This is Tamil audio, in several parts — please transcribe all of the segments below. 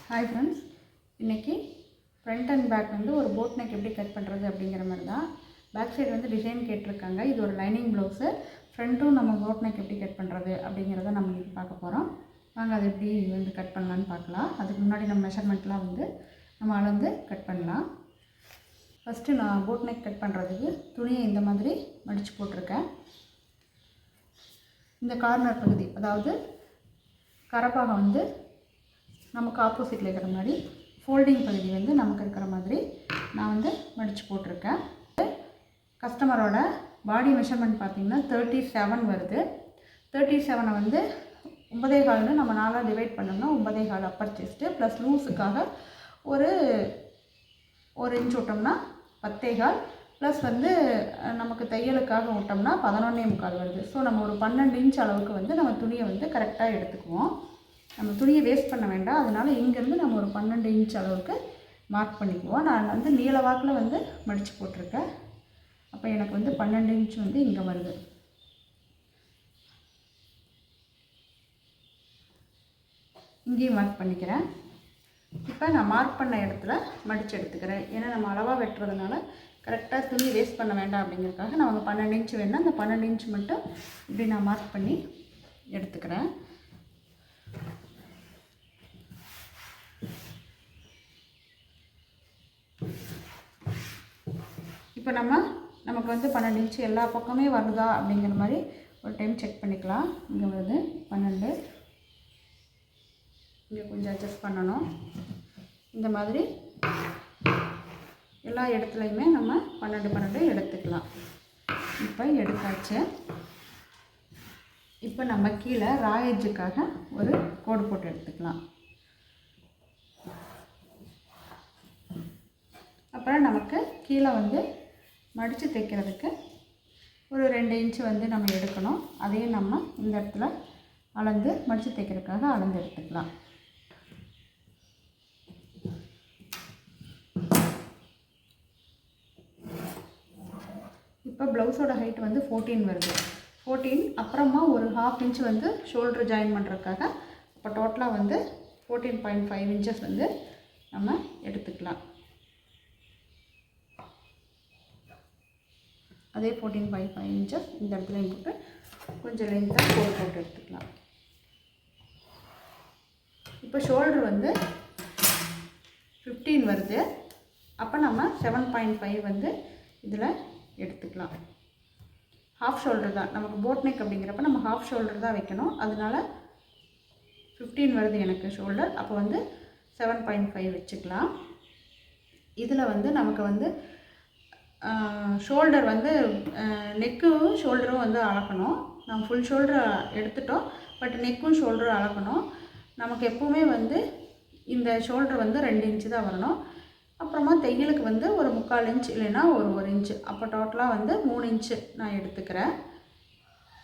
ஹாய் ஃப்ரெண்ட்ஸ், இன்றைக்கி ஃப்ரண்ட் அண்ட் பேக் வந்து ஒரு போட் நெக் எப்படி கட் பண்ணுறது அப்படிங்கிற மாதிரி தான். பேக் சைடு வந்து டிசைன் கேட்டிருக்காங்க. இது ஒரு லைனிங் ப்ளவுஸு. ஃப்ரண்ட்டும் நம்ம போட் நெக் எப்படி கட் பண்ணுறது அப்படிங்கிறத நம்ம இன்றைக்கி பார்க்க போகிறோம். வாங்க அது எப்படி வந்து கட் பண்ணலான்னு பார்க்கலாம். அதுக்கு முன்னாடி நம்ம மெஷர்மெண்ட்லாம் வந்து நம்ம அளந்து கட் பண்ணலாம். ஃபஸ்ட்டு நான் போட் நெக் கட் பண்ணுறதுக்கு துணியை இந்த மாதிரி மடித்து போட்டிருக்கேன். இந்த கார்னர் பகுதி, அதாவது கரப்பாகம் வந்து நமக்கு ஆப்போசிட்டில் இருக்கிற மாதிரி, ஃபோல்டிங் பகுதி வந்து நமக்கு இருக்கிற மாதிரி நான் வந்து மடித்து போட்டிருக்கேன். கஸ்டமரோட பாடி மெஷர்மெண்ட் பார்த்திங்கன்னா 37 வருது. 37 வந்து 9.25 நம்ம 4 டிவைட் பண்ணோம்னா 9.25 அப்பர் செஸ்ட்டு ப்ளஸ் லூஸுக்காக ஒரு இன்ச் விட்டோம்னா 10.25 ப்ளஸ் வந்து நமக்கு தையலுக்காக விட்டோம்னா 11.25 வருது. ஸோ நம்ம ஒரு 12 இன்ச் அளவுக்கு வந்து நம்ம துணியை வந்து கரெக்டாக எடுத்துக்குவோம். நம்ம துணியை வேஸ்ட் பண்ண வேண்டாம். அதனால் இங்கேருந்து நம்ம ஒரு 12 இன்ச் அளவுக்கு மார்க் பண்ணிக்குவோம். நான் வந்து நீல வாக்கில் வந்து மடித்து போட்டிருக்கேன். அப்போ எனக்கு வந்து 12 இன்ச் வந்து இங்கே வருது. இங்கேயும் மார்க் பண்ணிக்கிறேன். இப்போ நான் மார்க் பண்ண இடத்துல மடித்து எடுத்துக்கிறேன். ஏன்னா நம்ம அளவாக வெட்டுறதுனால கரெக்டாக துணி வேஸ்ட் பண்ண வேண்டாம் அப்படிங்கிறதுக்காக நான் 12 இன்ச் வேணுன்னா அந்த 12 இன்ச் மட்டும் இப்படி நான் மார்க் பண்ணி எடுத்துக்கிறேன். இப்போ நமக்கு வந்து 12 இன்ச்சு எல்லா பக்கமே வருதா அப்படிங்கிற மாதிரி ஒரு டைம் செக் பண்ணிக்கலாம். இங்கே வருது 12. இங்கே கொஞ்சம் அட்ஜஸ்ட் பண்ணணும். இந்த மாதிரி எல்லா இடத்துலையுமே நம்ம 12 எடுத்துக்கலாம். இப்போ எடுத்தாச்சு. இப்போ நம்ம கீழே ராயேஜுக்காக ஒரு கோடு போட்டு எடுத்துக்கலாம். அப்புறம் நமக்கு கீழே வந்து மடித்து தைக்கிறதுக்கு ஒரு 2 இன்ச்சு வந்து நம்ம எடுக்கணும். அதையும் நம்ம இந்த இடத்துல அளந்து மடித்து தைக்கிறதுக்காக அளந்து எடுத்துக்கலாம். இப்போ ப்ளவுஸோட ஹைட் வந்து 14 வருது. 14 அப்புறமா ஒரு 1/2 இன்ச் வந்து ஷோல்டர் ஜாயின் பண்ணுறதுக்காக, இப்போ டோட்டலாக வந்து 14.5 இன்ச்சஸ் வந்து நம்ம எடுத்துக்கலாம். அதே 14.5 இன்ச்சஸ் இந்த இடத்துலையும் போட்டு கொஞ்சம் லென்த்தாக கோடு போட்டு எடுத்துக்கலாம். இப்போ ஷோல்டர் வந்து 15 வருது. அப்போ நம்ம 7.5 வந்து இதில் எடுத்துக்கலாம். ஹாஃப் ஷோல்டர் தான் நமக்கு போட் நெக் அப்படிங்கிறப்ப நம்ம ஹாஃப் ஷோல்டர் தான் வைக்கணும். அதனால 15 வருது எனக்கு ஷோல்டர். அப்போ வந்து 7.5 வச்சுக்கலாம். இதில் வந்து நமக்கு வந்து ஷோல்டர் வந்து நெக்கும் ஷோல்டரும் வந்து அளக்கணும். நம்ம ஃபுல் ஷோல்டர் எடுத்துட்டோம். பட் நெக்கும் ஷோல்டரும் அளக்கணும். நமக்கு எப்போவுமே வந்து இந்த ஷோல்டர் வந்து 2 இன்ச்சு தான் வரணும். அப்புறமா தையலுக்கு வந்து ஒரு 3/4 இன்ச் இல்லைன்னா ஒரு இன்ச்சு. அப்போ டோட்டலாக வந்து 3 இன்ச்சு நான் எடுத்துக்கிறேன்.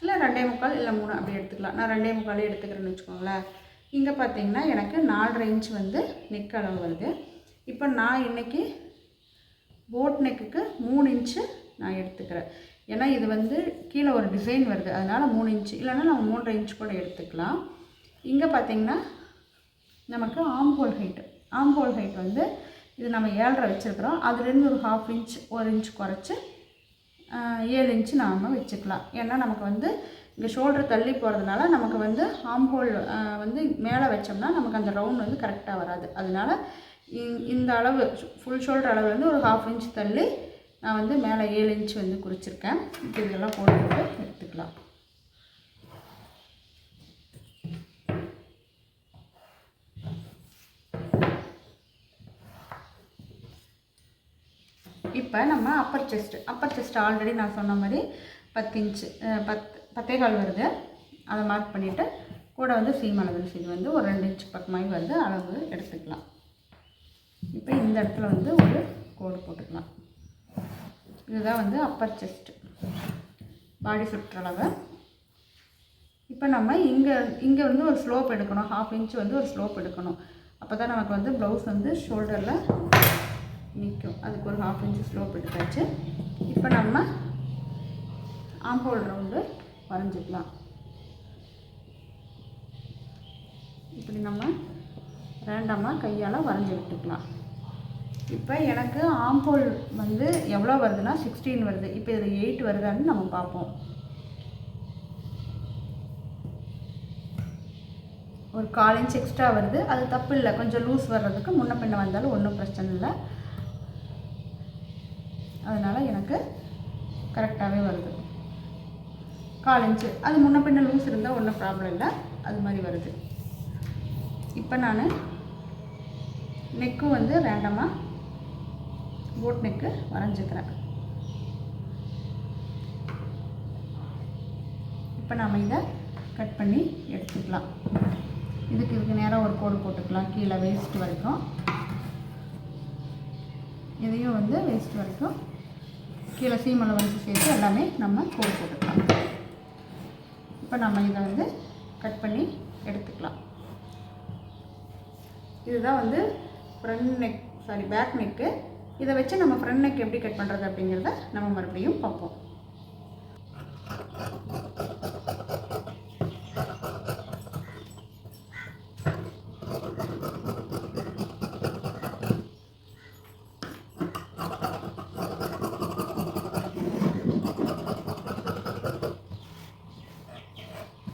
இல்லை 2.25 இல்லை 3 அப்படி எடுத்துக்கலாம். நான் 2.25 எடுத்துக்கிறேன்னு வச்சுக்கோங்களேன். இங்கே பார்த்தீங்கன்னா எனக்கு 4.5 இன்ச் வந்து நெக் அளவு வருது. இப்போ நான் இன்றைக்கி போட் நெக்குக்கு 3 இன்ச்சு நான் எடுத்துக்கிறேன். ஏன்னா இது வந்து கீழே ஒரு டிசைன் வருது, அதனால் 3 இன்ச்சு இல்லைன்னா நம்ம 3.5 இன்ச் கூட எடுத்துக்கலாம். இங்கே பார்த்திங்கன்னா நமக்கு ஆம்ஹோல் ஹைட் வந்து இது நம்ம 7.5 வச்சுருக்குறோம். அதுலேருந்து ஒரு 1/2 இன்ச் 1 இன்ச் குறைச்சி 7 இன்ச்சு நாம் வச்சுக்கலாம். ஏன்னா நமக்கு வந்து இங்கே ஷோல்டர் தள்ளி போகிறதுனால நமக்கு வந்து ஆம்ஹோல் வந்து மேலே வச்சோம்னா நமக்கு அந்த ரவுண்ட் வந்து கரெக்டாக வராது. அதனால இந்த அளவு ஃபுல் ஷோல்டர் அளவு வந்து ஒரு 1/2 இன்ச் தள்ளி நான் வந்து மேலே 7 இன்ச் வந்து குறிச்சிருக்கேன். இப்போ இதெல்லாம் போட்டு எடுத்துக்கலாம். இப்போ நம்ம அப்பர் செஸ்ட் ஆல்ரெடி நான் சொன்ன மாதிரி 10 இன்ச்சு 10.25 வருது. அதை மார்க் பண்ணிவிட்டு கூட வந்து சீம் அளவு இது வந்து ஒரு 2 இன்ச் பக்கமாக வந்து அளவு எடுத்துக்கலாம். இப்போ இந்த இடத்துல வந்து ஒரு கோடு போட்டுக்கலாம். இதுதான் வந்து அப்பர் செஸ்ட் பாடி சுற்றளவு. இப்போ நம்ம இங்கே வந்து ஒரு ஸ்லோப் எடுக்கணும். 1/2 இன்ச் வந்து ஒரு ஸ்லோப் எடுக்கணும். அப்போ தான் நமக்கு வந்து ப்ளவுஸ் வந்து ஷோல்டரில் நிற்கும். அதுக்கு ஒரு 1/2 இன்ச் ஸ்லோப் எடுத்தாச்சு. இப்போ நம்ம ஆம்ஹோல் ரவுண்டு வரைஞ்சிக்கலாம். இப்படி நம்ம ரேண்டமாக கையால் வரைஞ்சி விட்டுக்கலாம். இப்போ எனக்கு ஆம்போல் வந்து எவ்வளோ வருதுன்னா 16 வருது. இப்போ இதில் 8 வருதான்னு நம்ம பார்ப்போம். ஒரு 1/4 இன்ச் எக்ஸ்ட்ரா வருது. அது தப்பு இல்லை, கொஞ்சம் லூஸ் வர்றதுக்கு முன்ன பின்ன வந்தாலும் ஒன்றும் பிரச்சனை இல்லை. அதனால் எனக்கு கரெக்டாகவே வருது. 1/4 இன்ச்சு அது முன்ன பின்ன லூஸ் இருந்தால் ஒன்றும் ப்ராப்ளம் இல்லை, அது மாதிரி வருது. இப்போ நான் நெக்கும் வந்து ரேண்டமாக போட் நெக்கு வரைஞ்சிக்கிறேன். இப்போ நாம் இதை கட் பண்ணி எடுத்துக்கலாம். இதுக்கு நேராக ஒரு கோடு போட்டுக்கலாம் கீழே வேஸ்ட் வரைக்கும். இதையும் வந்து வேஸ்ட் வரைக்கும் கீழே சீமலை வந்து சேர்த்து எல்லாமே நம்ம கோடு போட்டுக்கலாம். இப்போ நம்ம இதை வந்து கட் பண்ணி எடுத்துக்கலாம். இதுதான் வந்து பேக் நெக்கு. இதை வச்சு நம்ம ஃப்ரண்ட் நெக் எப்படி கட் பண்ணுறது அப்படிங்கிறத நம்ம மறுபடியும் பார்ப்போம்.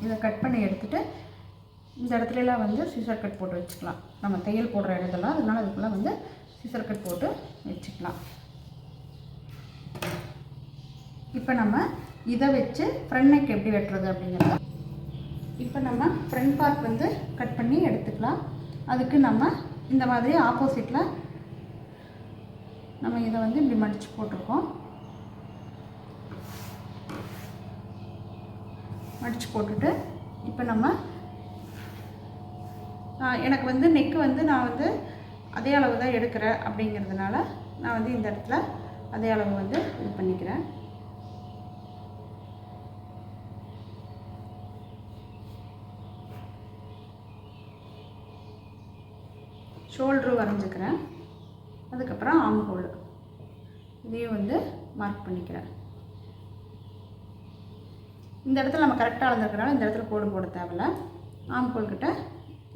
இதை கட் பண்ணி எடுத்துகிட்டு இந்த இடத்துலலாம் வந்து சிசர் கட் போட்டு வச்சுக்கலாம். நம்ம தையல் போடுற இடத்துல, அதனால் அதுக்குள்ளே வந்து சிசர் கட் போட்டு வச்சுக்கலாம். இப்போ நம்ம இதை வச்சு ஃப்ரண்ட் நெக் எப்படி வெட்டுறது அப்படிங்கிறத இப்போ நம்ம ஃப்ரண்ட் பார்ட் வந்து கட் பண்ணி எடுத்துக்கலாம். அதுக்கு நம்ம இந்த மாதிரி ஆப்போசிட்டில் நம்ம இதை வந்து இப்படி மடித்து போட்டிருக்கோம். மடித்து போட்டுட்டு இப்போ நம்ம எனக்கு வந்து நெக்கு வந்து நான் வந்து அதே அளவு தான் எடுக்கிறேன் அப்படிங்கிறதுனால நான் வந்து இந்த இடத்துல அதே அளவு வந்து இது பண்ணிக்கிறேன். ஷோல்ட்ரு வரைஞ்சிக்கிறேன். அதுக்கப்புறம் ஆம் ஹோல் இதையும் வந்து மார்க் பண்ணிக்கிறேன். இந்த இடத்துல நம்ம கரெக்டாக அளந்துருக்கனால இந்த இடத்துல கோடு போட தேவையில்ல. ஆம் ஹோல் கிட்ட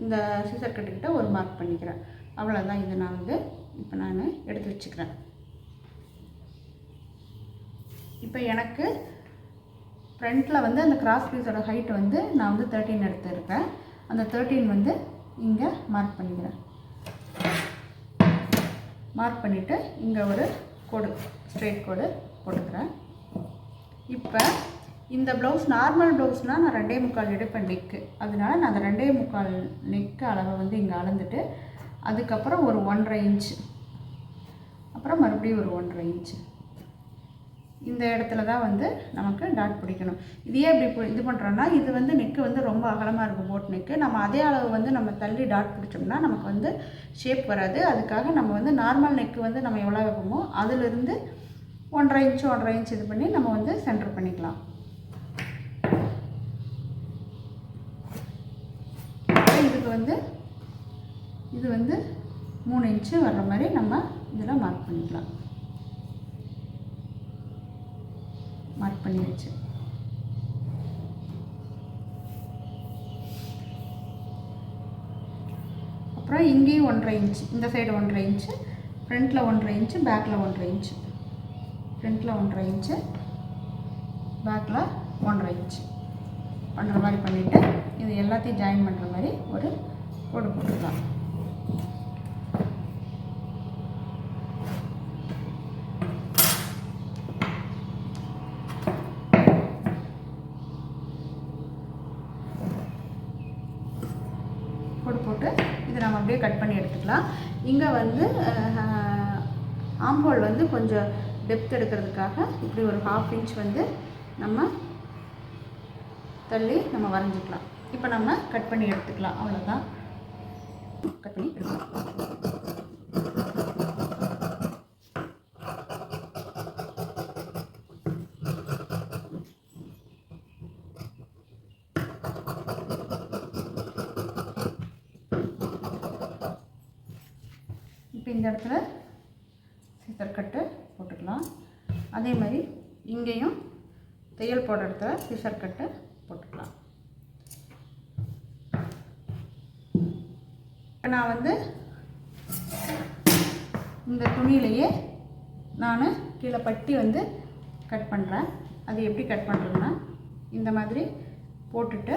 இந்த சிசர் கட்டுக்கிட்ட ஒரு மார்க் பண்ணிக்கிறேன். அவ்வளோதான். இது நான் வந்து இப்போ நான் எடுத்து வச்சுக்கிறேன். இப்போ எனக்கு ஃப்ரண்ட்டில் வந்து அந்த கிராஸ் பீஸோட ஹைட் வந்து நான் வந்து 13 எடுத்துருக்கேன். அந்த 13 வந்து இங்கே மார்க் பண்ணிக்கிறேன். மார்க் பண்ணிவிட்டு இங்கே ஒரு கோடு, ஸ்ட்ரெயிட் கோடு போட்டுக்கிறேன். இப்போ இந்த ப்ளவுஸ் நார்மல் ப்ளவுஸ்னால் நான் 2.25 எடுப்பேன் நெக்கு. அதனால நான் அந்த 2.25 நெக்கு அளவை வந்து இங்கே அளந்துட்டு அதுக்கப்புறம் ஒரு 1.5 இன்ச்சு, அப்புறம் மறுபடியும் ஒரு 1.5 இன்ச்சு இந்த இடத்துல தான் வந்து நமக்கு டாட் பிடிக்கணும். இதையே இப்படி இது பண்ணுறோன்னா இது வந்து நெக்கு வந்து ரொம்ப அகலமாக இருக்கும் போட் நெக்கு. நம்ம அதே அளவு வந்து நம்ம தள்ளி டாட் பிடிச்சோம்னா நமக்கு வந்து ஷேப் வராது. அதுக்காக நம்ம வந்து நார்மல் நெக்கு வந்து நம்ம எவ்வளோ வைப்போமோ அதிலிருந்து 1.5 இன்ச் இது பண்ணி நம்ம வந்து சென்டர் பண்ணிக்கலாம். இதுக்கு வந்து இது வந்து 3 இன்ச்சு வர்ற மாதிரி நம்ம இதில் மார்க் பண்ணிக்கலாம். மார்க் பண்ணி வச்சு அப்புறம் இங்கேயும் 1.5 இன்ச்சு, இந்த சைடு 1.5 இன்ச்சு, ஃப்ரண்ட்டில் 1.5 இன்ச்சு, பேக்கில் 1.5 இன்ச்சு. ஃப்ரண்ட்டில் 1.5 இன்ச்சு, பேக்கில் 1.5 இன்ச்சு பண்ணுற மாதிரி பண்ணிவிட்டு இது எல்லாத்தையும் ஜாயின் பண்ணுற மாதிரி ஒரு கோடு போட்டுக்கலாம். கோடு போட்டு இதை நம்ம அப்படியே கட் பண்ணி எடுத்துக்கலாம். இங்கே வந்து ஆம்போல் வந்து கொஞ்சம் டெப்த் எடுக்கிறதுக்காக இப்படி ஒரு 1/2 இன்ச் வந்து நம்ம தள்ளி நம்ம வரைஞ்சிக்கலாம். இப்போ நம்ம கட் பண்ணி எடுத்துக்கலாம். அவ்வளோதான், கட் பண்ணி எடுக்கலாம். இப்போ இந்த இடத்துல சிசர் கட்டு போட்டுக்கலாம். அதே மாதிரி இங்கேயும் தையல் போடுற இடத்துல சிசர் கட்டு போட்டுக்கலாம். நான் வந்து இந்த துணியிலேயே நான் கீழே பட்டி வந்து கட் பண்ணுறேன். அது எப்படி கட் பண்ணுறதுன்னா, இந்த மாதிரி போட்டுட்டு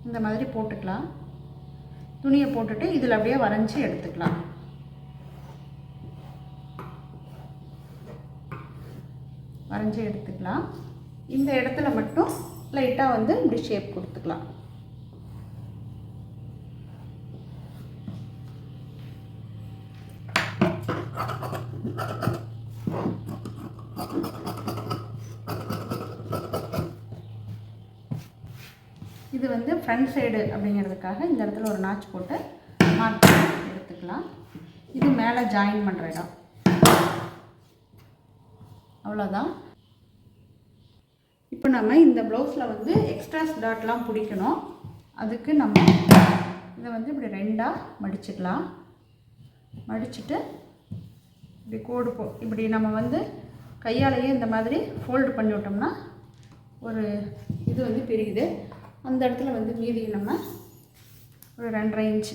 இந்த மாதிரி போட்டுக்கலாம். துணியை போட்டுட்டு இதில் அப்படியே வரைஞ்சி எடுத்துக்கலாம். வரைஞ்சி எடுத்துக்கலாம். இந்த இடத்துல மட்டும் லைட்டாக வந்து இப்படி ஷேப் கொடுத்துக்கலாம். இது வந்து ஃப்ரண்ட் சைடு அப்படிங்கிறதுக்காக இந்த இடத்துல ஒரு நாச் போட்டு மார்க் எடுத்துக்கலாம். இது மேலே ஜாயின் பண்ணுற இடம். அவ்வளோதான். இப்போ நம்ம இந்த ப்ளவுஸில் வந்து எக்ஸ்ட்ராஸ் டாட்லாம் பிடிக்கணும். அதுக்கு நம்ம இதை வந்து இப்படி ரெண்டாக மடிச்சுக்கலாம். மடிச்சுட்டு இப்படி கோடு இப்படி நம்ம வந்து கையாலேயே இந்த மாதிரி ஃபோல்டு பண்ணி விட்டோம்னா ஒரு இது வந்து பிரியுது. அந்த இடத்துல வந்து மீதி நம்ம ஒரு 2.5 இன்ச்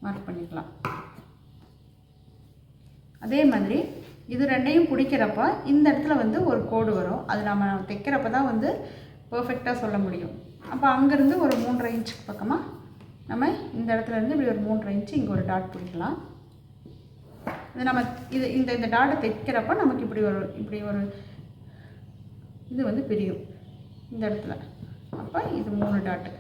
மார்க் பண்ணிக்கலாம். அதே மாதிரி இது ரெண்டையும் பிடிக்கிறப்ப இந்த இடத்துல வந்து ஒரு கோடு வரும். அது நம்ம தைக்கிறப்ப தான் வந்து பர்ஃபெக்டாக சொல்ல முடியும். அப்போ அங்கேருந்து ஒரு 3.5 இன்ச்சுக்கு பக்கமாக நம்ம இந்த இடத்துல இருந்து இப்படி ஒரு 3.5 இன்ச்சு இங்கே ஒரு டாட் பிடிக்கலாம். இது நம்ம இந்த டாட்டை தைக்கிறப்ப நமக்கு இப்படி ஒரு இது வந்து பிரியும் இந்த இடத்துல. அப்போ இது 3 டாட்டு.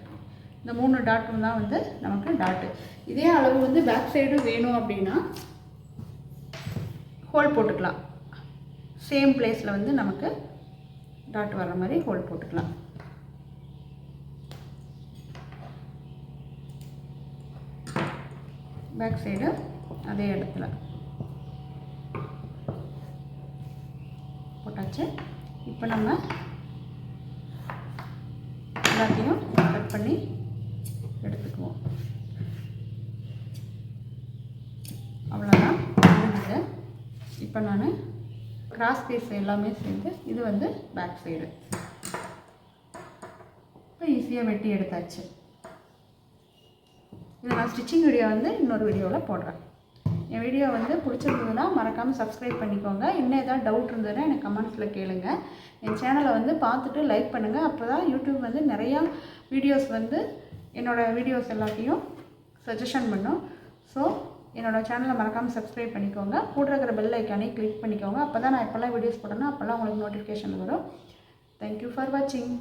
இந்த 3 டாட்டும் தான் வந்து நமக்கு டாட்டு. இதே அளவு வந்து பேக் சைடும் வேணும் அப்படின்னா ஹோல் போட்டுக்கலாம். சேம் பிளேஸில் வந்து நமக்கு டாட் வர்ற மாதிரி ஹோல் போட்டுக்கலாம். பேக் சைடு அதே இடத்துல போட்டாச்சு. இப்போ நம்ம எல்லாத்தையும் கட் பண்ணி எடுத்துக்குவோம். அவ்வளோதான் முடிஞ்சது. இப்போ நான் கிராஸ் பீஸ் எல்லாமே சேர்ந்து இது வந்து பேக் சைடு. இப்போ ஈஸியாக வெட்டி எடுத்தாச்சு. இதை நான் ஸ்டிச்சிங் வீடியோ வந்து இன்னொரு வீடியோவில் போடுறேன். என் வீடியோ வந்து பிடிச்சிருந்ததுன்னா மறக்காமல் சப்ஸ்கிரைப் பண்ணிக்கோங்க. இன்னும் ஏதாவது டவுட் இருந்ததுன்னா எனக்கு கமெண்ட்ஸில் கேளுங்க. என் சேனலை வந்து பார்த்துட்டு லைக் பண்ணுங்கள். அப்போ தான் யூடியூப் வந்து நிறையா வீடியோஸ் வந்து என்னோடய வீடியோஸ் எல்லாத்தையும் சஜஷன் பண்ணும். ஸோ என்னோடய சேனலை மறக்காமல் சப்ஸ்கிரைப் பண்ணிக்கோங்க. கூட இருக்கிற பெல் ஐக்கானே கிளிக் பண்ணிக்கோங்க. அப்போ தான் நான் எப்போல்லாம் வீடியோஸ் போட்டேன்னா அப்போல்லாம் உங்களுக்கு நோட்டிஃபிகேஷன் வரும். தேங்க்யூ ஃபார் வாட்சிங்.